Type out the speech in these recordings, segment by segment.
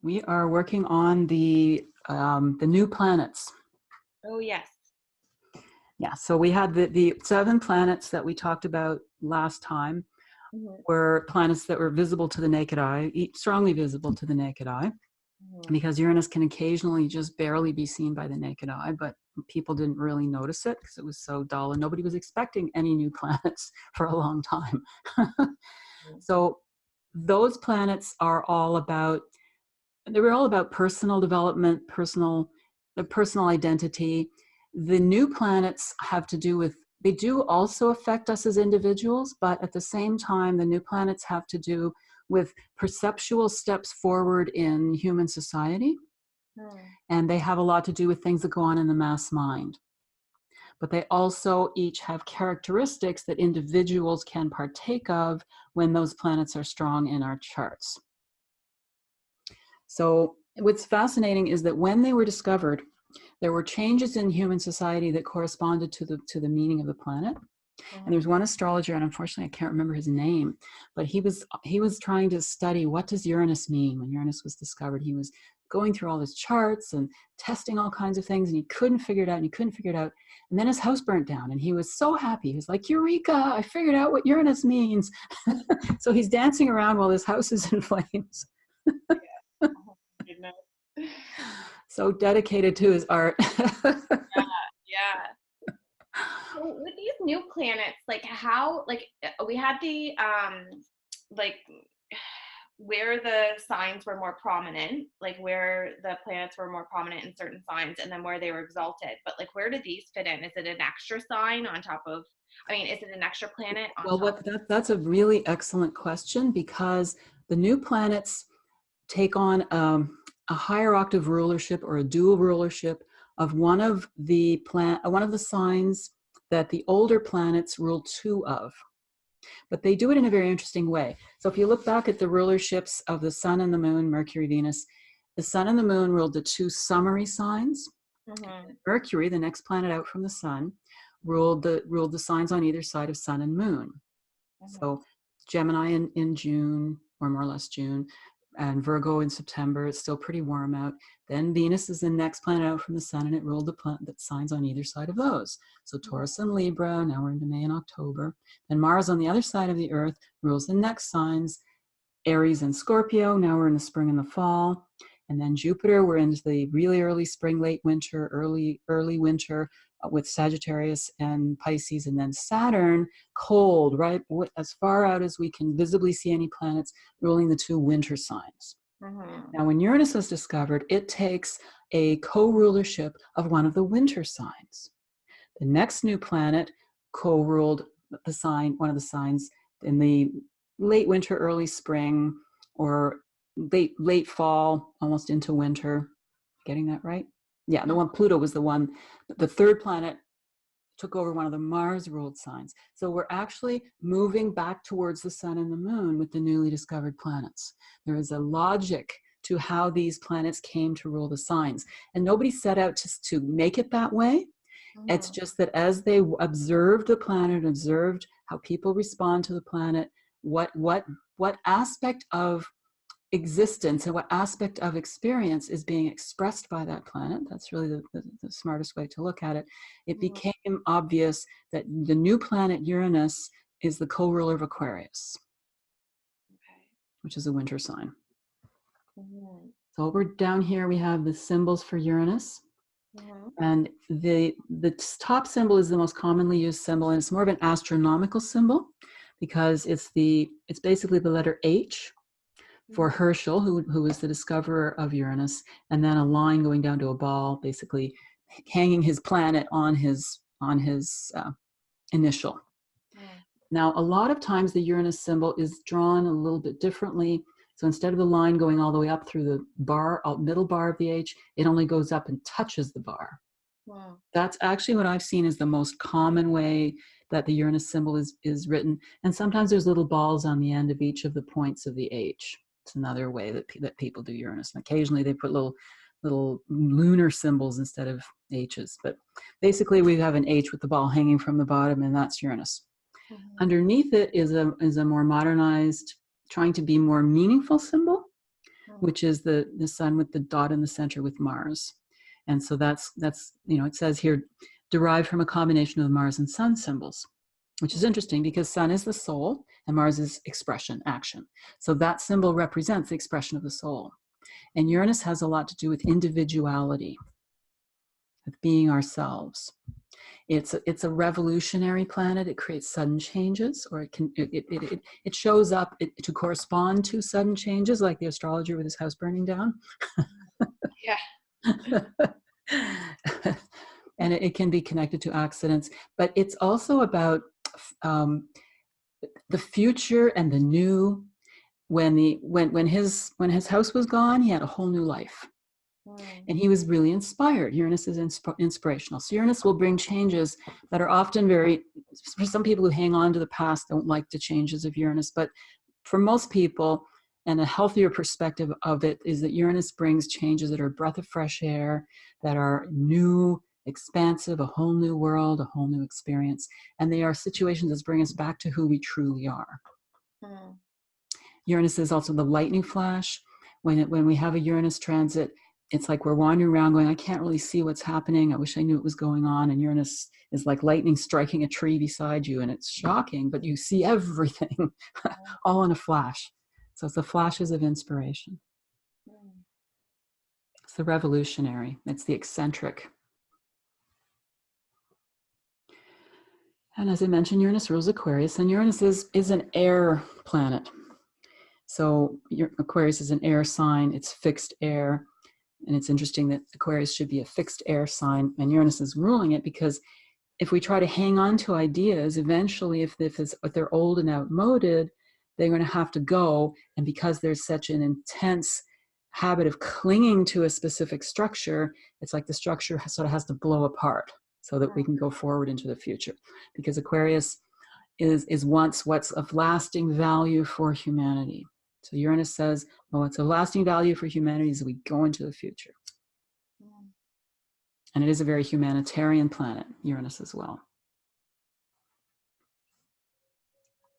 We are working on the new planets. Oh, yes. Yeah, so we had the 7 planets that we talked about last time were planets that were visible to the naked eye, strongly visible to the naked eye, because Uranus can occasionally just barely be seen by the naked eye, but people didn't really notice it because it was so dull and nobody was expecting any new planets for a long time. So those planets are all about, they were all about personal development, personal identity. The new planets have to do with, they do also affect us as individuals, but at the same time, the new planets have to do with perceptual steps forward in human society. And they have a lot to do with things that go on in the mass mind. But they also each have characteristics that individuals can partake of when those planets are strong in our charts. So what's fascinating is that when they were discovered, there were changes in human society that corresponded to the meaning of the planet. And there was one astrologer, and unfortunately I can't remember his name, but he was trying to study, what does Uranus mean? When Uranus was discovered, he was going through all his charts and testing all kinds of things, and he couldn't figure it out, and then his house burnt down, and he was so happy. He was like, Eureka, I figured out what Uranus means. So he's dancing around while his house is in flames. Oh, goodness. So dedicated to his art. Yeah. So with these new planets, like how, like we had the like where the signs were more prominent, like where the planets were more prominent in certain signs, and then where they were exalted. But like, where do these fit in? Is it an extra sign on top of, is it an extra planet on top? That's a really excellent question, because the new planets take on a higher octave rulership or a dual rulership of one of the signs that the older planets rule 2 of. But they do it in a very interesting way. So if you look back at the rulerships of the Sun and the Moon, Mercury, Venus, the Sun and the Moon ruled the 2 summary signs. Mercury, the next planet out from the Sun, ruled the signs on either side of Sun and Moon. So Gemini in June, or more or less June, and Virgo in September. It's still pretty warm out. Then Venus is the next planet out from the Sun, and it ruled the signs on either side of those. So Taurus and Libra, now we're into May and October. Then Mars on the other side of the Earth rules the next signs, Aries and Scorpio. Now we're in the spring and the fall. And then Jupiter, we're into the really early spring, late winter, early winter with Sagittarius and Pisces. And then Saturn, cold, right? As far out as we can visibly see any planets, ruling the 2 winter signs. Now, when Uranus was discovered, it takes a co-rulership of one of the winter signs. The next new planet co-ruled one of the signs in the late winter, early spring, or late fall, almost into winter. Getting that right? Yeah, the one, Pluto was the one, the third planet took over one of the Mars-ruled signs. So we're actually moving back towards the Sun and the Moon with the newly discovered planets. There is a logic to how these planets came to rule the signs. And nobody set out to make it that way. It's just that as they observed the planet, observed how people respond to the planet, what aspect of existence and what aspect of experience is being expressed by that planet. That's really the smartest way to look at it. It became obvious that the new planet Uranus is the co-ruler of Aquarius, which is a winter sign. So over down here we have the symbols for Uranus. And the top symbol is the most commonly used symbol, and it's more of an astronomical symbol because it's basically the letter H for Herschel, who was the discoverer of Uranus, and then a line going down to a ball, basically hanging his planet on his initial. Now, a lot of times the Uranus symbol is drawn a little bit differently. So instead of the line going all the way up through the middle bar of the H, it only goes up and touches the bar. That's actually what I've seen is the most common way that the Uranus symbol is written. And sometimes there's little balls on the end of each of the points of the H. It's another way that people do Uranus. And occasionally they put little lunar symbols instead of H's. But basically we have an H with the ball hanging from the bottom, and that's Uranus. Underneath it is a more modernized, trying to be more meaningful symbol. which is the sun with the dot in the center with Mars. And so that's it says here, derived from a combination of Mars and sun symbols, which is interesting because sun is the soul and Mars is expression, action. So that symbol represents the expression of the soul. And Uranus has a lot to do with individuality, with being ourselves. It's a revolutionary planet. It creates sudden changes, or it shows up to correspond to sudden changes, like the astrologer with his house burning down. Yeah. And it can be connected to accidents, but it's also about the future and the new. When his house was gone, he had a whole new life. And he was really inspired. Uranus is inspirational. So Uranus will bring changes that are often for some people who hang on to the past don't like the changes of Uranus, but for most people, and a healthier perspective of it is that Uranus brings changes that are a breath of fresh air, that are new, expansive, a whole new world, a whole new experience. And they are situations that bring us back to who we truly are. Uranus is also the lightning flash. When we have a Uranus transit, it's like we're wandering around going, I can't really see what's happening. I wish I knew what was going on. And Uranus is like lightning striking a tree beside you. And it's shocking, but you see everything all in a flash. So it's the flashes of inspiration. It's the revolutionary. It's the eccentric. And as I mentioned, Uranus rules Aquarius. And Uranus is an air planet. So Aquarius is an air sign. It's fixed air. And it's interesting that Aquarius should be a fixed air sign, and Uranus is ruling it, because if we try to hang on to ideas, eventually, if they're old and outmoded, they're going to have to go. And because there's such an intense habit of clinging to a specific structure, it's like the structure sort of has to blow apart so that we can go forward into the future. Because Aquarius is wants what's of lasting value for humanity. So Uranus says, well, what's of lasting value for humanity as we go into the future. And it is a very humanitarian planet, Uranus as well.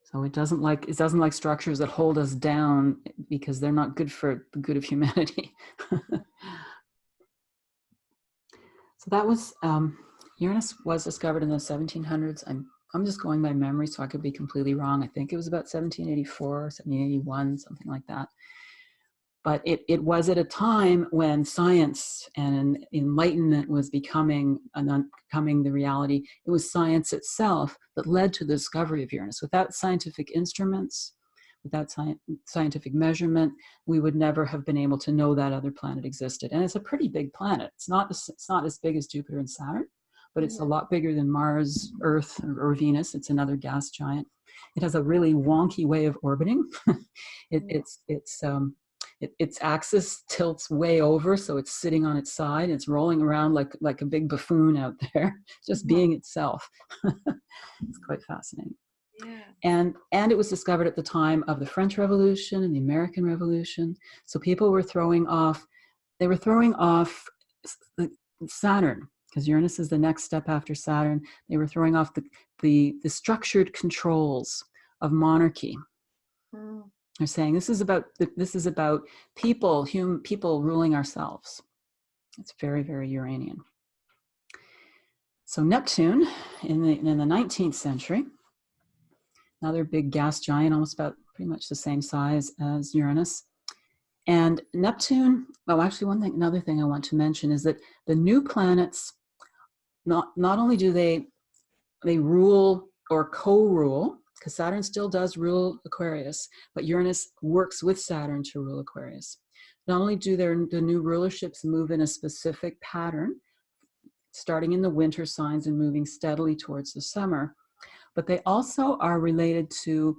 So it doesn't like structures that hold us down, because they're not good for the good of humanity. So that was, Uranus was discovered in the 1700s. I'm just going by memory, so I could be completely wrong. I think it was about 1784, 1781, something like that. But it was at a time when science and enlightenment was becoming the reality. It was science itself that led to the discovery of Uranus. Without scientific instruments, without scientific measurement, we would never have been able to know that other planet existed. And it's a pretty big planet. It's not as big as Jupiter and Saturn, but it's a lot bigger than Mars, Earth, or Venus. It's another gas giant. It has a really wonky way of orbiting. Its axis tilts way over, so it's sitting on its side. It's rolling around like a big buffoon out there, just being itself. It's quite fascinating. Yeah. And it was discovered at the time of the French Revolution and the American Revolution. So people were throwing off Saturn, because Uranus is the next step after Saturn. They were throwing off the structured controls of monarchy. They're saying this is about people ruling ourselves. It's very, very Uranian. So Neptune in the 19th century, another big gas giant, almost about pretty much the same size as Uranus. And Neptune, another thing I want to mention is that the new planets, not only do they rule or co-rule, because Saturn still does rule Aquarius, but Uranus works with Saturn to rule Aquarius. Not only do the new rulerships move in a specific pattern, starting in the winter signs and moving steadily towards the summer, but they also are related to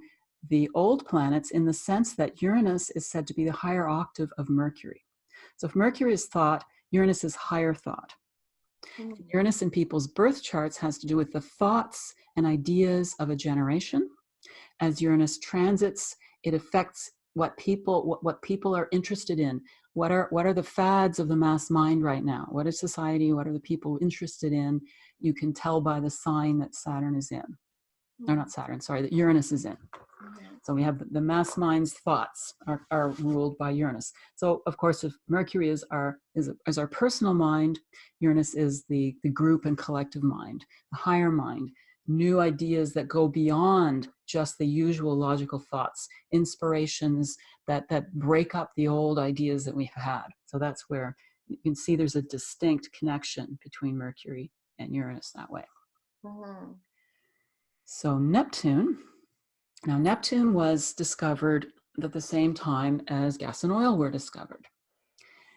the old planets in the sense that Uranus is said to be the higher octave of Mercury. So if Mercury is thought, Uranus is higher thought. Uranus in people's birth charts has to do with the thoughts and ideas of a generation. As Uranus transits, it affects what people are interested in. What are the fads of the mass mind right now? What is society? What are the people interested in? You can tell by the sign that Saturn is in. Or not Saturn, sorry, that Uranus is in. So we have the mass mind's thoughts are ruled by Uranus. So of course, if Mercury is our personal mind, Uranus is the group and collective mind, the higher mind, new ideas that go beyond just the usual logical thoughts, inspirations that break up the old ideas that we've had. So that's where you can see there's a distinct connection between Mercury and Uranus that way. Mm-hmm. So Neptune was discovered at the same time as gas and oil were discovered.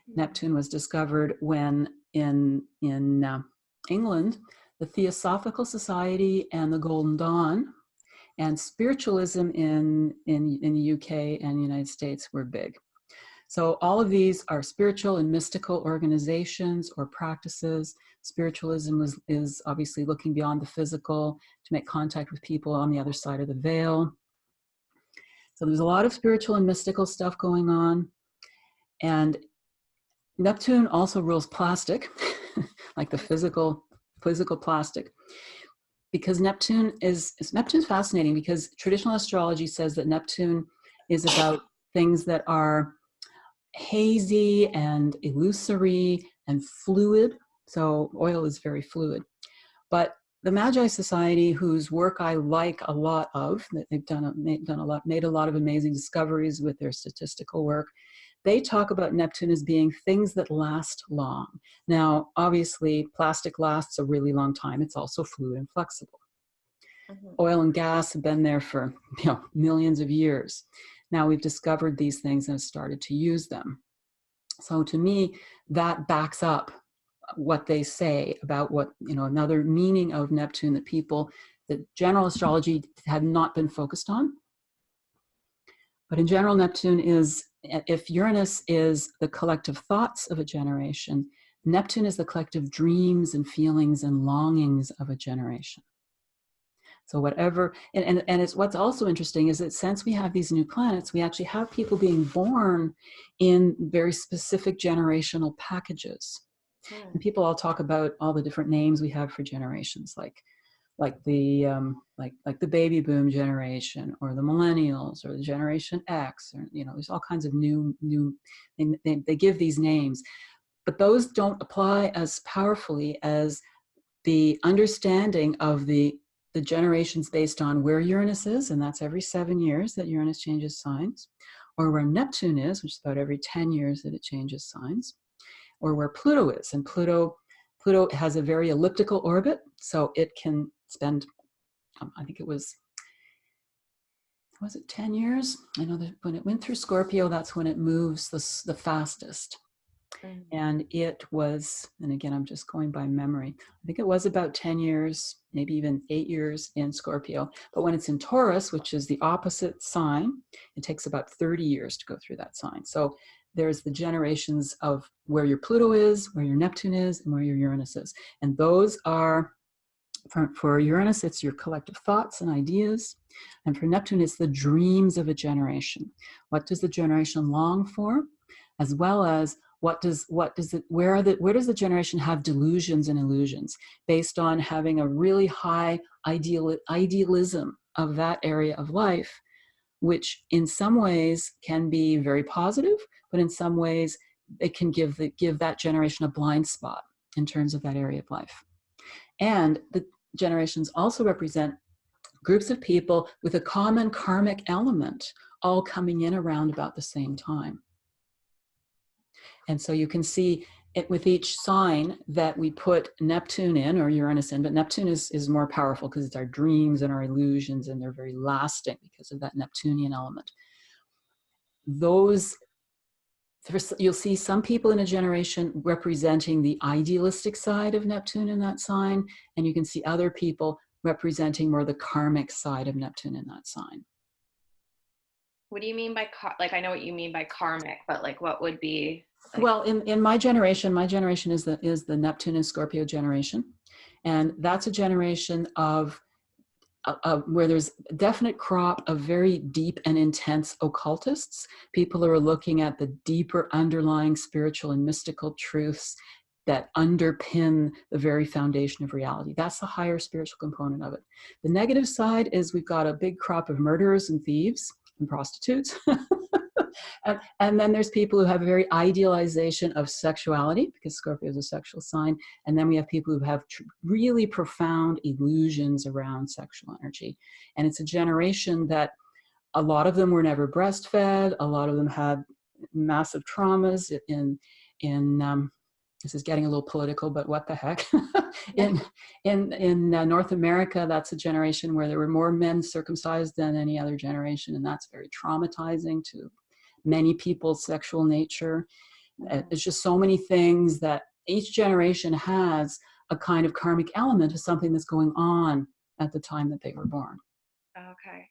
Mm-hmm. Neptune was discovered when in England, the Theosophical Society and the Golden Dawn and spiritualism in the UK and the United States were big. So all of these are spiritual and mystical organizations or practices. Spiritualism is obviously looking beyond the physical to make contact with people on the other side of the veil. So there's a lot of spiritual and mystical stuff going on. And Neptune also rules plastic, like the physical plastic. Because Neptune's fascinating, because traditional astrology says that Neptune is about things that are hazy and illusory and fluid. So oil is very fluid. But the Magi Society, whose work I like a lot of, that made a lot of amazing discoveries with their statistical work, they talk about Neptune as being things that last long. Now, obviously, plastic lasts a really long time. It's also fluid and flexible. Mm-hmm. Oil and gas have been there for millions of years. Now we've discovered these things and have started to use them. So to me, that backs up what they say about what, another meaning of Neptune that general astrology had not been focused on. But in general, Neptune is, if Uranus is the collective thoughts of a generation, Neptune is the collective dreams and feelings and longings of a generation. So whatever, and it's what's also interesting is that since we have these new planets, we actually have people being born in very specific generational packages. And people all talk about all the different names we have for generations, like the baby boom generation, or the millennials, or the Generation X, or there's all kinds of new. They give these names, but those don't apply as powerfully as the understanding of the generations based on where Uranus is, and that's every 7 years that Uranus changes signs, or where Neptune is, which is about every 10 years that it changes signs, or where Pluto is. And Pluto has a very elliptical orbit, so it can spend, I think it was it 10 years? I know that when it went through Scorpio, that's when it moves the fastest. And it was, and again, I'm just going by memory, I think it was about 10 years, maybe even 8 years in Scorpio. But when it's in Taurus, which is the opposite sign, it takes about 30 years to go through that sign. So there's the generations of where your Pluto is, where your Neptune is, and where your Uranus is. And those are, for Uranus, it's your collective thoughts and ideas. And for Neptune, it's the dreams of a generation. What does the generation long for? As well as where does the generation have delusions and illusions based on having a really high idealism of that area of life, which in some ways can be very positive, but in some ways it can give that generation a blind spot in terms of that area of life. And the generations also represent groups of people with a common karmic element all coming in around about the same time. And so you can see it with each sign that we put Neptune in or Uranus in, but Neptune is more powerful because it's our dreams and our illusions, and they're very lasting because of that Neptunian element. You'll see some people in a generation representing the idealistic side of Neptune in that sign, and you can see other people representing more the karmic side of Neptune in that sign. What do you mean by, I know what you mean by karmic, but what would be? Well, in my generation is the Neptune and Scorpio generation. And that's a generation of where there's a definite crop of very deep and intense occultists, people who are looking at the deeper underlying spiritual and mystical truths that underpin the very foundation of reality. That's the higher spiritual component of it. The negative side is we've got a big crop of murderers and thieves, and prostitutes. And then there's people who have a very idealization of sexuality, because Scorpio is a sexual sign. And then we have people who have really profound illusions around sexual energy. And it's a generation that a lot of them were never breastfed. A lot of them had massive traumas in this is getting a little political, but what the heck? in North America, that's a generation where there were more men circumcised than any other generation, and that's very traumatizing to many people's sexual nature. There's just so many things that each generation has a kind of karmic element of something that's going on at the time that they were born. Okay.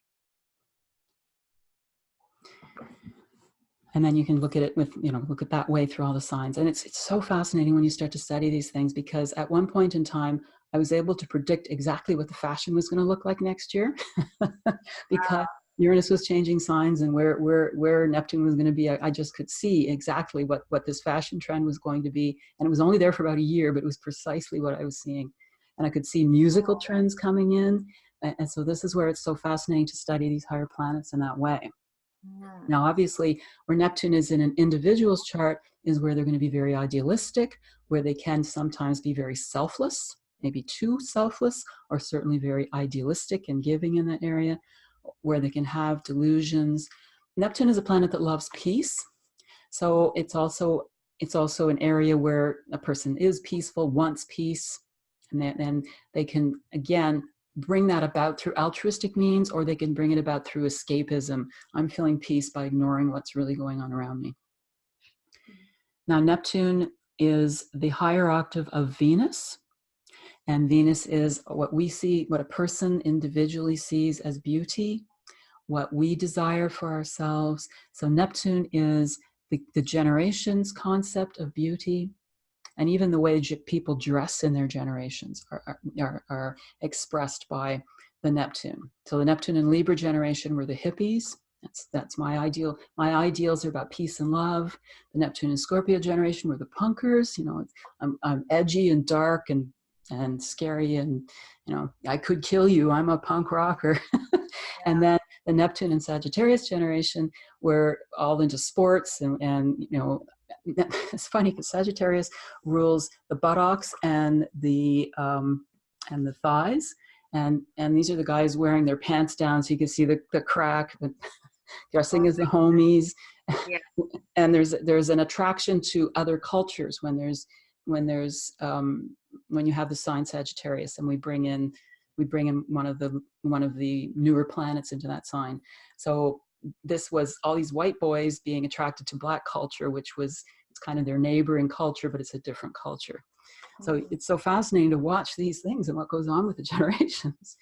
And then you can look at it with, look at that way through all the signs. And it's so fascinating when you start to study these things, because at one point in time, I was able to predict exactly what the fashion was going to look like next year because Uranus was changing signs, and where Neptune was going to be. I just could see exactly what this fashion trend was going to be. And it was only there for about a year, but it was precisely what I was seeing. And I could see musical trends coming in. And so this is where it's so fascinating to study these higher planets in that way. Now, obviously, where Neptune is in an individual's chart is where they're going to be very idealistic, where they can sometimes be very selfless, maybe too selfless, or certainly very idealistic and giving in that area, where they can have delusions. Neptune is a planet that loves peace. So it's also an area where a person is peaceful, wants peace, and then they can, again, bring that about through altruistic means, or they can bring it about through escapism. I'm feeling peace by ignoring what's really going on around me. Now, Neptune is the higher octave of Venus, and Venus is what we see, what a person individually sees as beauty, what we desire for ourselves. So Neptune is the generation's concept of beauty. And even the way people dress in their generations are expressed by the Neptune. So the Neptune and Libra generation were the hippies. That's my ideal. My ideals are about peace and love. The Neptune and Scorpio generation were the punkers. I'm edgy and dark and scary, and I could kill you. I'm a punk rocker. And then the Neptune and Sagittarius generation were all into sports and it's funny because Sagittarius rules the buttocks and the thighs, and these are the guys wearing their pants down so you can see the crack, but dressing as the homies. Yeah. And there's an attraction to other cultures when you have the sign Sagittarius, and we bring in one of the newer planets into that sign. So this was all these white boys being attracted to Black culture, it's kind of their neighboring culture, but it's a different culture. So it's so fascinating to watch these things and what goes on with the generations.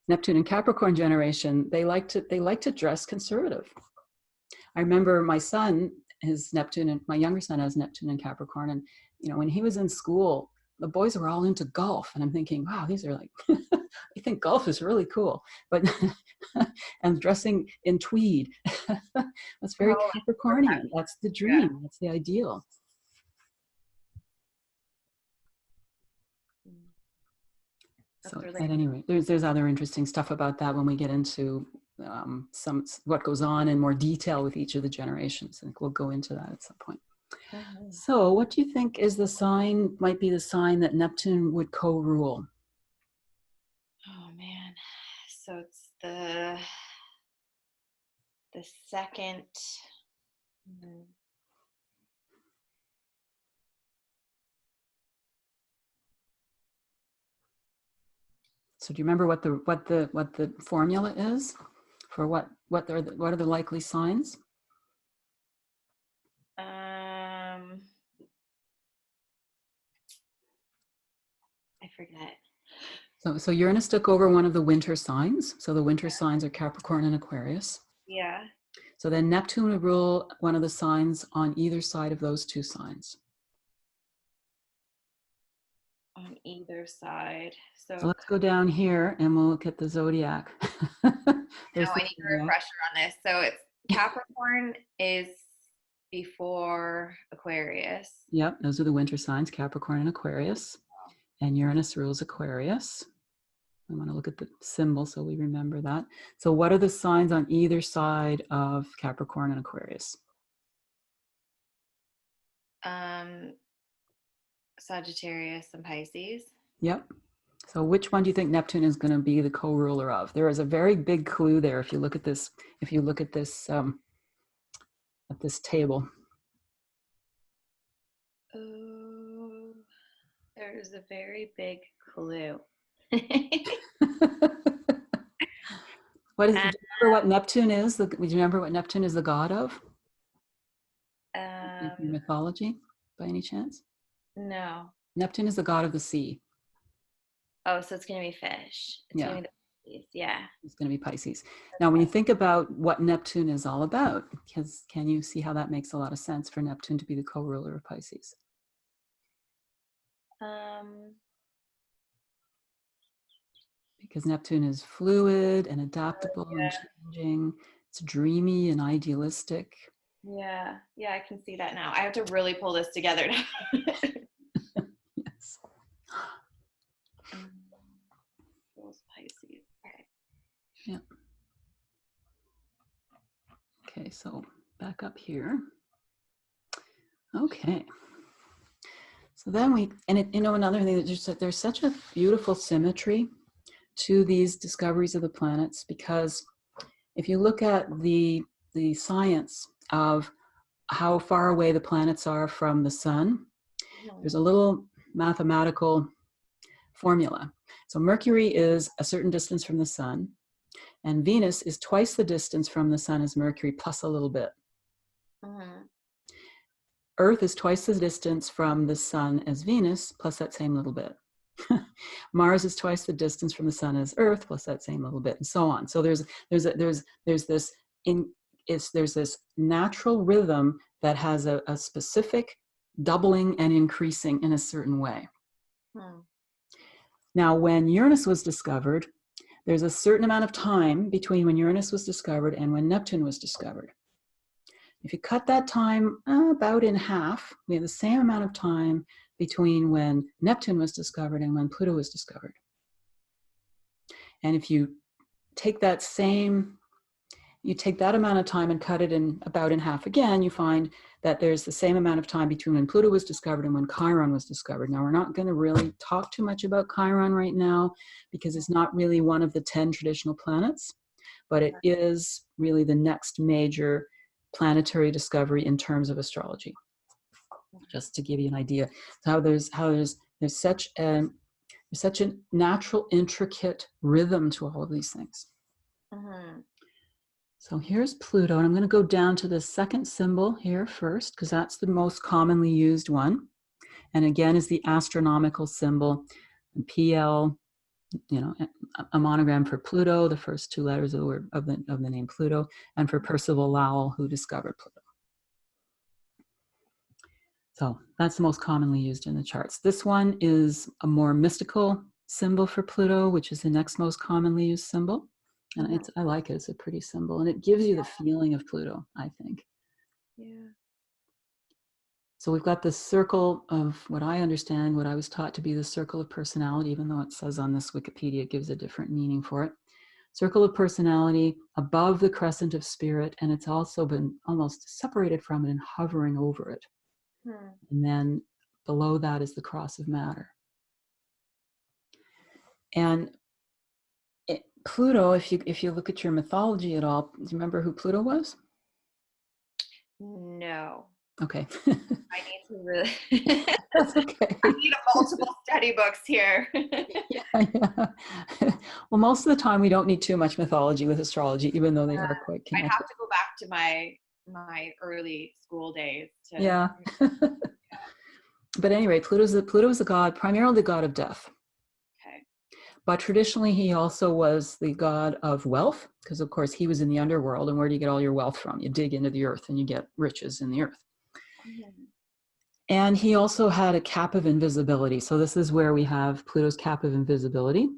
Neptune and Capricorn generation, they like to dress conservative. I remember my son, my younger son has Neptune and Capricorn, and when he was in school, the boys were all into golf, and I'm thinking, wow, these are like, I think golf is really cool, but and dressing in tweed, that's very Capricornian. That's the dream. That's the ideal. So at any rate, there's other interesting stuff about that when we get into what goes on in more detail with each of the generations. I think we'll go into that at some point. So what do you think might be the sign that Neptune would co-rule? Oh man. So it's the second. So do you remember what the formula is for what are the likely signs? I forget. So Uranus took over one of the winter signs. So the winter signs are Capricorn and Aquarius. Yeah. So then Neptune would rule one of the signs on either side of those two signs. On either side. So let's go down here and we'll look at the zodiac. I need a refresher on this. So it's Capricorn is before Aquarius. Yep, those are the winter signs, Capricorn and Aquarius. And Uranus rules Aquarius. I want to look at the symbol so we remember that. So what are the signs on either side of Capricorn and Aquarius? Sagittarius and Pisces. Yep. So which one do you think Neptune is going to be the co-ruler of? There is a very big clue there if you look at this, at this table. Oh, there's a very big clue. What is? Do you remember what Neptune is? Do you remember what Neptune is the god of? In your mythology, by any chance? No. Neptune is the god of the sea. Oh, so it's gonna be fish. It's gonna be the Pisces. Yeah. It's going to be Pisces. Now, when you think about what Neptune is all about, can you see how that makes a lot of sense for Neptune to be the co-ruler of Pisces? Because Neptune is fluid and adaptable and changing. It's dreamy and idealistic. Yeah, I can see that now. I have to really pull this together now. Yes. Pisces. Okay. Yeah. Okay, so back up here. Okay. So then another thing, there's such a beautiful symmetry to these discoveries of the planets, because if you look at the science of how far away the planets are from the sun, there's a little mathematical formula. So Mercury is a certain distance from the sun, and Venus is twice the distance from the sun as Mercury plus a little bit. Earth is twice the distance from the sun as Venus plus that same little bit. Mars is twice the distance from the sun as Earth plus that same little bit, and so on. So there's this natural rhythm that has a specific doubling and increasing in a certain way. Now, when Uranus was discovered, there's a certain amount of time between when Uranus was discovered and when Neptune was discovered. If you cut that time about in half, we have the same amount of time between when Neptune was discovered and when Pluto was discovered. And if you take that amount of time and cut it about in half again, you find that there's the same amount of time between when Pluto was discovered and when Chiron was discovered. Now, we're not going to really talk too much about Chiron right now because it's not really one of the 10 traditional planets, but it is really the next major planetary discovery in terms of astrology. Just to give you an idea how there's such a natural, intricate rhythm to all of these things. So here's Pluto, and I'm going to go down to the second symbol here first, because that's the most commonly used one, and again is the astronomical symbol, and PL, a monogram for Pluto, the first two letters of the word of the name Pluto, and for Percival Lowell, who discovered Pluto. So that's the most commonly used in the charts. This one is a more mystical symbol for Pluto, which is the next most commonly used symbol. And I like it. It's a pretty symbol, and it gives you the feeling of Pluto, I think. Yeah. So we've got the circle of what I understand, what I was taught to be the circle of personality, even though it says on this Wikipedia, it gives a different meaning for it. Circle of personality above the crescent of spirit, and it's also been almost separated from it and hovering over it. And then below that is the cross of matter. And Pluto, if you look at your mythology at all, do you remember who Pluto was? No. Okay. I need to really. That's okay. I need multiple study books here. Yeah. Well, most of the time we don't need too much mythology with astrology, even though they are quite connected. I'd have to go back to my early school days. Yeah. But anyway, Pluto is the god, primarily the god of death. Okay. But traditionally, he also was the god of wealth, because of course he was in the underworld. And where do you get all your wealth from? You dig into the earth and you get riches in the earth. And he also had a cap of invisibility. So this is where we have Pluto's cap of invisibility.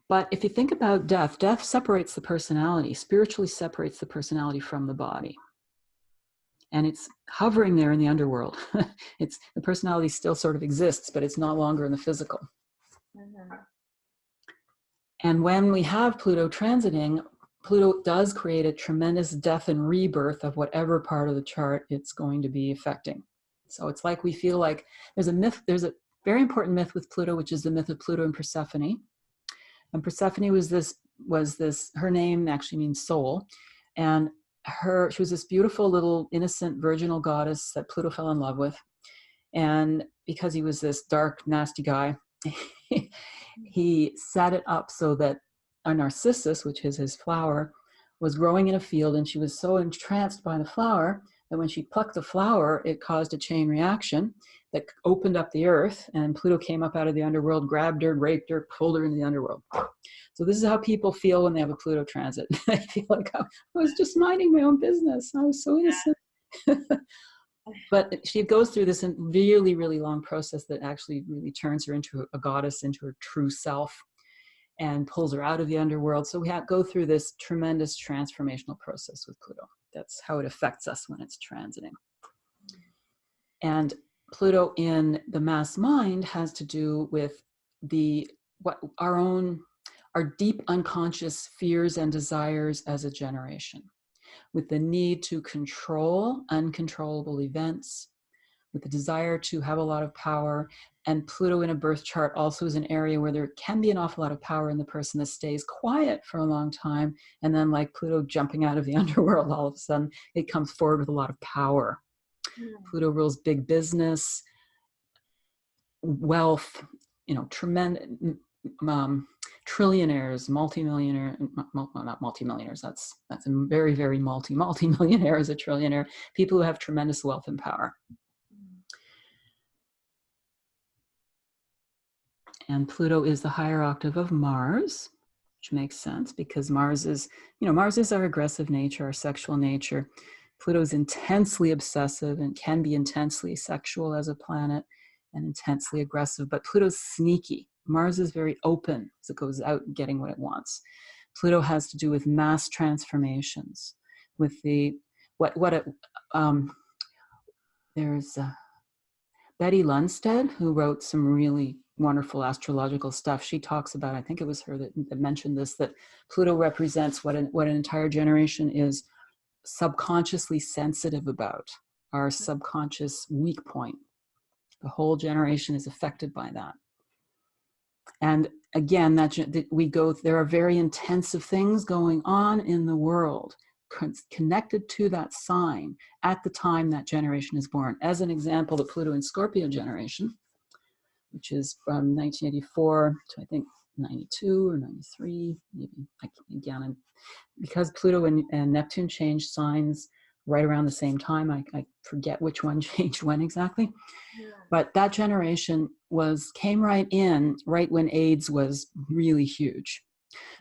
But if you think about death, death separates the personality, spiritually separates the personality from the body. And it's hovering there in the underworld. The personality still sort of exists, but it's no longer in the physical. And when we have Pluto transiting, Pluto does create a tremendous death and rebirth of whatever part of the chart it's going to be affecting. So it's like we feel like there's a very important myth with Pluto, which is the myth of Pluto and Persephone. And Persephone her name actually means soul. And she was this beautiful little innocent virginal goddess that Pluto fell in love with. And because he was this dark, nasty guy, he set it up so that a narcissus, which is his flower, was growing in a field, and she was so entranced by the flower that when she plucked the flower, it caused a chain reaction that opened up the earth, and Pluto came up out of the underworld, grabbed her, raped her, pulled her into the underworld. So this is how people feel when they have a Pluto transit. They feel like, I was just minding my own business. I was so innocent. But she goes through this really, really long process that actually really turns her into a goddess, into her true self, and pulls her out of the underworld. So we go through this tremendous transformational process with Pluto. That's how it affects us when it's transiting. And Pluto in the mass mind has to do with our deep unconscious fears and desires as a generation, with the need to control uncontrollable events, with the desire to have a lot of power. And Pluto in a birth chart also is an area where there can be an awful lot of power in the person that stays quiet for a long time. And then, like Pluto jumping out of the underworld, all of a sudden it comes forward with a lot of power. Pluto rules big business, wealth, tremendous, trillionaires, not multimillionaires, that's a very, very multi-millionaire is a trillionaire, people who have tremendous wealth and power. And Pluto is the higher octave of Mars, which makes sense because Mars is our aggressive nature, our sexual nature. Pluto is intensely obsessive and can be intensely sexual as a planet and intensely aggressive, but Pluto's sneaky. Mars is very open as it goes out getting what it wants. Pluto has to do with mass transformations, with there's Betty Lundstedt, who wrote some really wonderful astrological stuff. She talks about, I think it was her that mentioned this, that Pluto represents what an entire generation is subconsciously sensitive about, our subconscious weak point. The whole generation is affected by that. And again, there are very intensive things going on in the world connected to that sign at the time that generation is born. As an example, the Pluto and Scorpio generation, which is from 1984 to I think 92 or 93, maybe. Again, because Pluto and Neptune changed signs right around the same time, I forget which one changed when exactly. Yeah. But that generation came right when AIDS was really huge.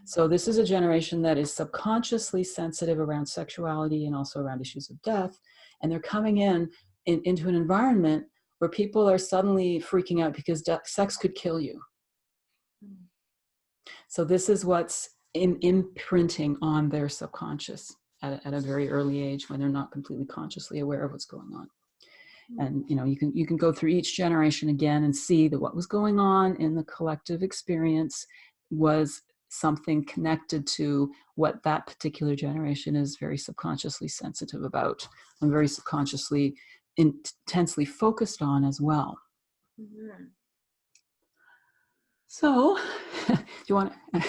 So this is a generation that is subconsciously sensitive around sexuality and also around issues of death. And they're coming into an environment where people are suddenly freaking out because sex could kill you. So this is what's imprinting on their subconscious at a very early age when they're not completely consciously aware of what's going on. And you can go through each generation again and see that what was going on in the collective experience was something connected to what that particular generation is very subconsciously sensitive about and very subconsciously intensely focused on as well. Mm-hmm. So, do you want to?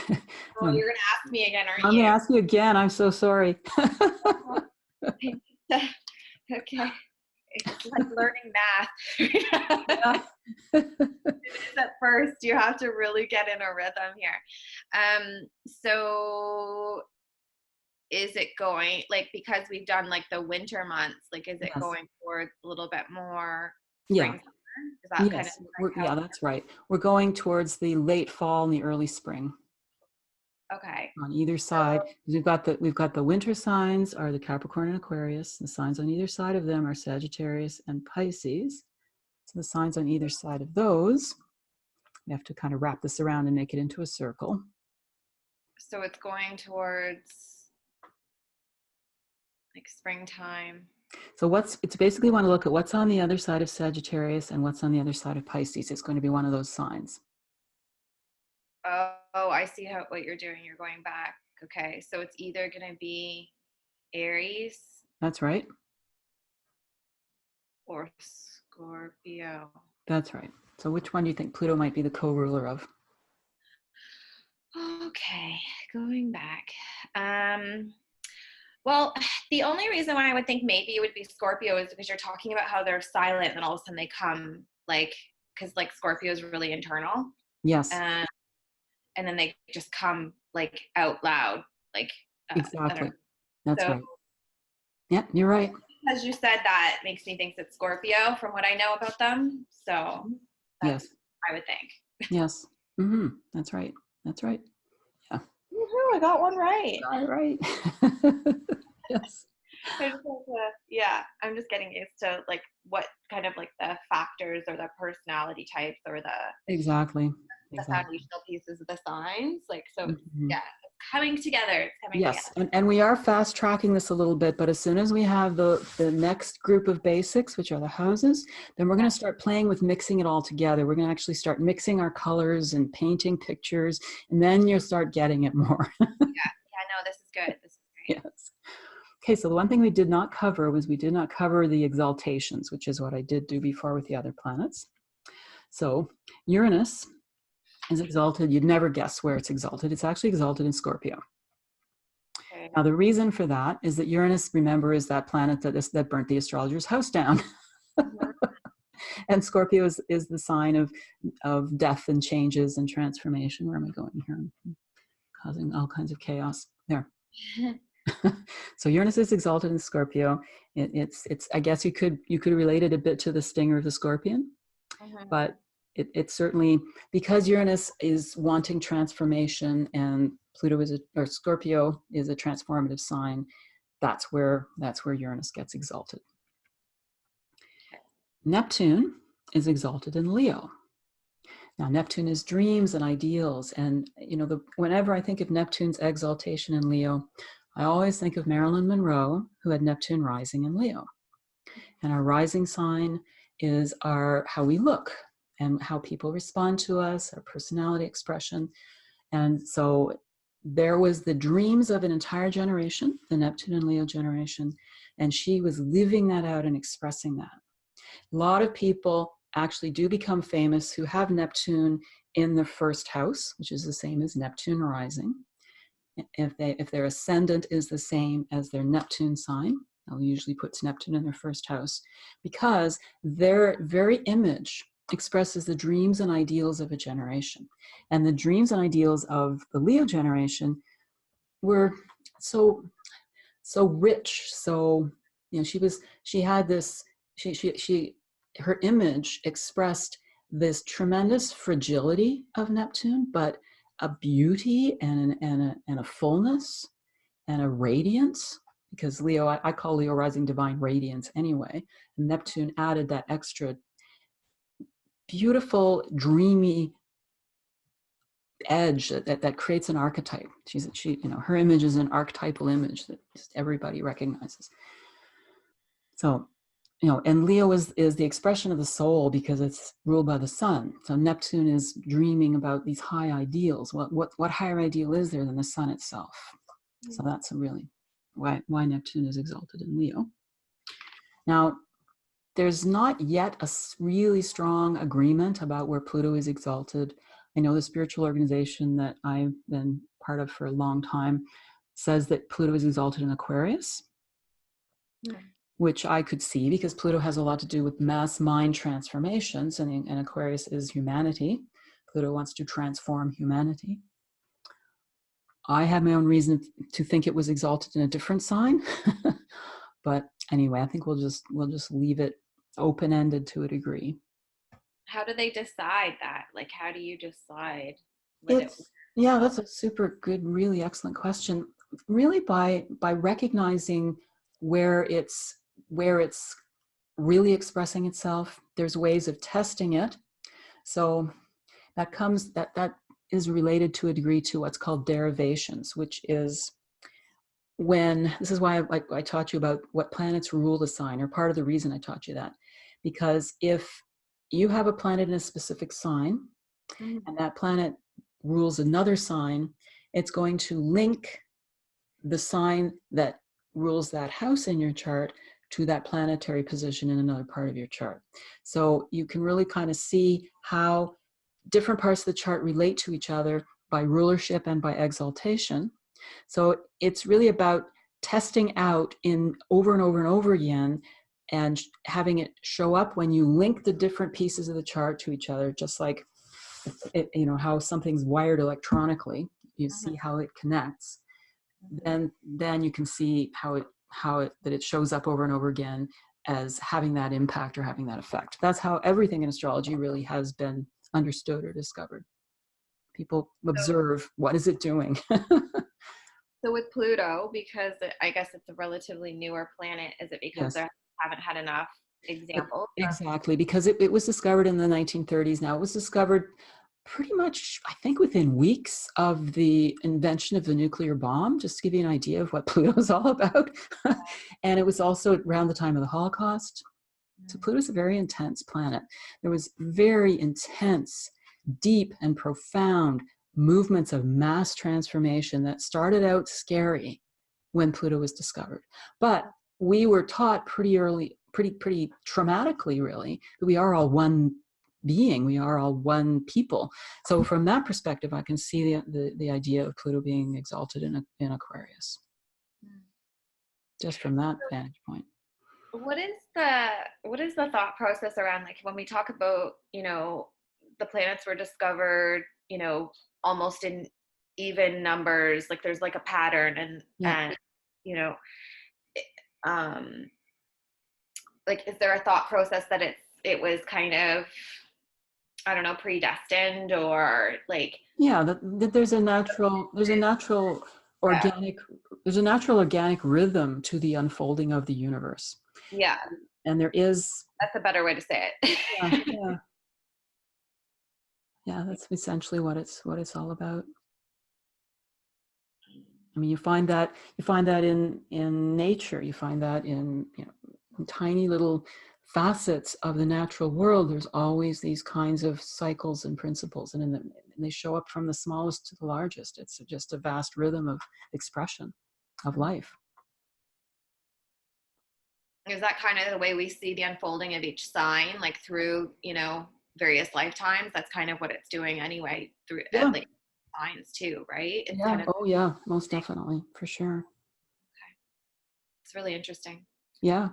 Oh, you're going to ask me again, aren't you? I'm going to ask you again. I'm so sorry. Okay. It's like learning math. It is at first. You have to really get in a rhythm here. So is it going, like, because we've done like the winter months, like, is it Yes. going towards a little bit more spring, summer? Is that yes. kind of yeah, that's right. We're going towards the late fall and the early spring. Okay. On either side, we've got the winter signs are the Capricorn and Aquarius. The signs on either side of them are Sagittarius and Pisces. So the signs on either side of those, we have to kind of wrap this around and make it into a circle. So it's going towards like springtime. So it's basically want to look at what's on the other side of Sagittarius and what's on the other side of Pisces. It's going to be one of those signs. Oh, I see what you're doing. You're going back. Okay, so it's either going to be Aries That's right. or Scorpio. That's right. So which one do you think Pluto might be the co-ruler of? Okay, going back. Well, the only reason why I would think maybe it would be Scorpio is because you're talking about how they're silent and then all of a sudden they come like, because like Scorpio is really internal. Yes, And and then they just come like out loud, like I don't exactly. know. That's So right. Yeah, you're right. because you said that makes me think it's Scorpio from what I know about them. So that's Yes. what I would think. Yes. Mm-hmm. That's right. That's right. Yeah. Woohoo, I got one right. All right. Yes. I just have to, yeah, I'm just getting used to like what kind of like the factors or the personality types or Exactly. the Exactly. foundational pieces of the signs. Like, so it's, Mhm. yeah, it's coming together. It's coming Yes, together. and we are fast tracking this a little bit, but as soon as we have the next group of basics, which are the houses, then we're going to start playing with mixing it all together. We're going to actually start mixing our colors and painting pictures, and then you'll start getting it more. Yeah, yeah, no, this is good. This is great. Yes. Okay, so the one thing we did not cover was we did not cover the exaltations, which is what I did do before with the other planets. So Uranus is exalted. You'd never guess where it's exalted. It's actually exalted in Scorpio. Okay. Now, the reason for that is that Uranus, remember, is that planet that burnt the astrologer's house down. Mhm. And Scorpio is the sign of death and changes and transformation. Where am I going here? I'm causing all kinds of chaos there. So Uranus is exalted in Scorpio. It's I guess you could relate it a bit to the stinger of the scorpion, Mhm. but it certainly, because Uranus is wanting transformation and Pluto or Scorpio is a transformative sign. That's where Uranus gets exalted. Neptune is exalted in Leo. Now, Neptune is dreams and ideals, and whenever I think of Neptune's exaltation in Leo, I always think of Marilyn Monroe, who had Neptune rising in Leo. And our rising sign is how we look and how people respond to us, our personality expression. And so there was the dreams of an entire generation, the Neptune and Leo generation, and she was living that out and expressing that. A lot of people actually do become famous who have Neptune in the first house, which is the same as Neptune rising. If their ascendant is the same as their Neptune sign, they'll usually put Neptune in their first house, because their very image expresses the dreams and ideals of a generation. And the dreams and ideals of the Leo generation were so rich. So she had this, her image expressed this tremendous fragility of Neptune, but a beauty and a fullness and a radiance, because Leo, I call Leo rising divine radiance anyway. And Neptune added that extra beautiful, dreamy edge that creates an archetype. Her image is an archetypal image that just everybody recognizes. So, and Leo is the expression of the soul because it's ruled by the sun. So Neptune is dreaming about these high ideals. What higher ideal is there than the sun itself? So that's really why Neptune is exalted in Leo. Now, there's not yet a really strong agreement about where Pluto is exalted. I know the spiritual organization that I've been part of for a long time says that Pluto is exalted in Aquarius, which I could see because Pluto has a lot to do with mass mind transformations, and Aquarius is humanity. Pluto wants to transform humanity. I have my own reason to think it was exalted in a different sign. But anyway, I think we'll just leave it open-ended to a degree. How do they decide that? Like, how do you decide Yeah, that's a super good, really excellent question. Really by recognizing where it's really expressing itself. There's ways of testing it. So that is related to a degree to what's called derivations, which is this is why I taught you about what planets rule the sign, or part of the reason I taught you that. Because if you have a planet in a specific sign, and that planet rules another sign, it's going to link the sign that rules that house in your chart to that planetary position in another part of your chart. So you can really kind of see how different parts of the chart relate to each other by rulership and by exaltation. So it's really about testing out in over and over and over again and having it show up when you link the different pieces of the chart to each other, just like how something's wired electronically. You see how it connects. Then you can see how it shows up over and over again as having that impact or having that effect. That's how everything in astrology really has been understood or discovered. People observe, what is it doing? So with Pluto, because I guess it's a relatively newer planet, is it because Yes. there haven't had enough examples? Exactly, because it was discovered in the 1930s. Now, it was discovered pretty much, I think, within weeks of the invention of the nuclear bomb, just to give you an idea of what Pluto is all about. And it was also around the time of the Holocaust. So Pluto's a very intense planet. There was very intense, deep and profound movements of mass transformation that started out scary when Pluto was discovered. But we were taught pretty early, pretty traumatically, really, that we are all one being, we are all one people. So from that perspective, I can see the idea of Pluto being exalted in Aquarius, just from that vantage point. What is the thought process around, like, when we talk about, the planets were discovered, almost in even numbers, like there's like a pattern, and you know like, is there a thought process that it was kind of, I don't know, predestined, or like, that there's a natural organic rhythm to the unfolding of the universe. yeah, And there is, that's a better way to say it. yeah, that's essentially what it's all about. I mean, you find that in nature, you find that in tiny little facets of the natural world. There's always these kinds of cycles and principles, and they show up from the smallest to the largest. It's just a vast rhythm of expression of life. Is that kind of the way we see the unfolding of each sign, like through, various lifetimes? That's kind of what it's doing anyway, through like signs too, right? It's kind of, oh yeah, most definitely, for sure. it's really interesting. Yeah.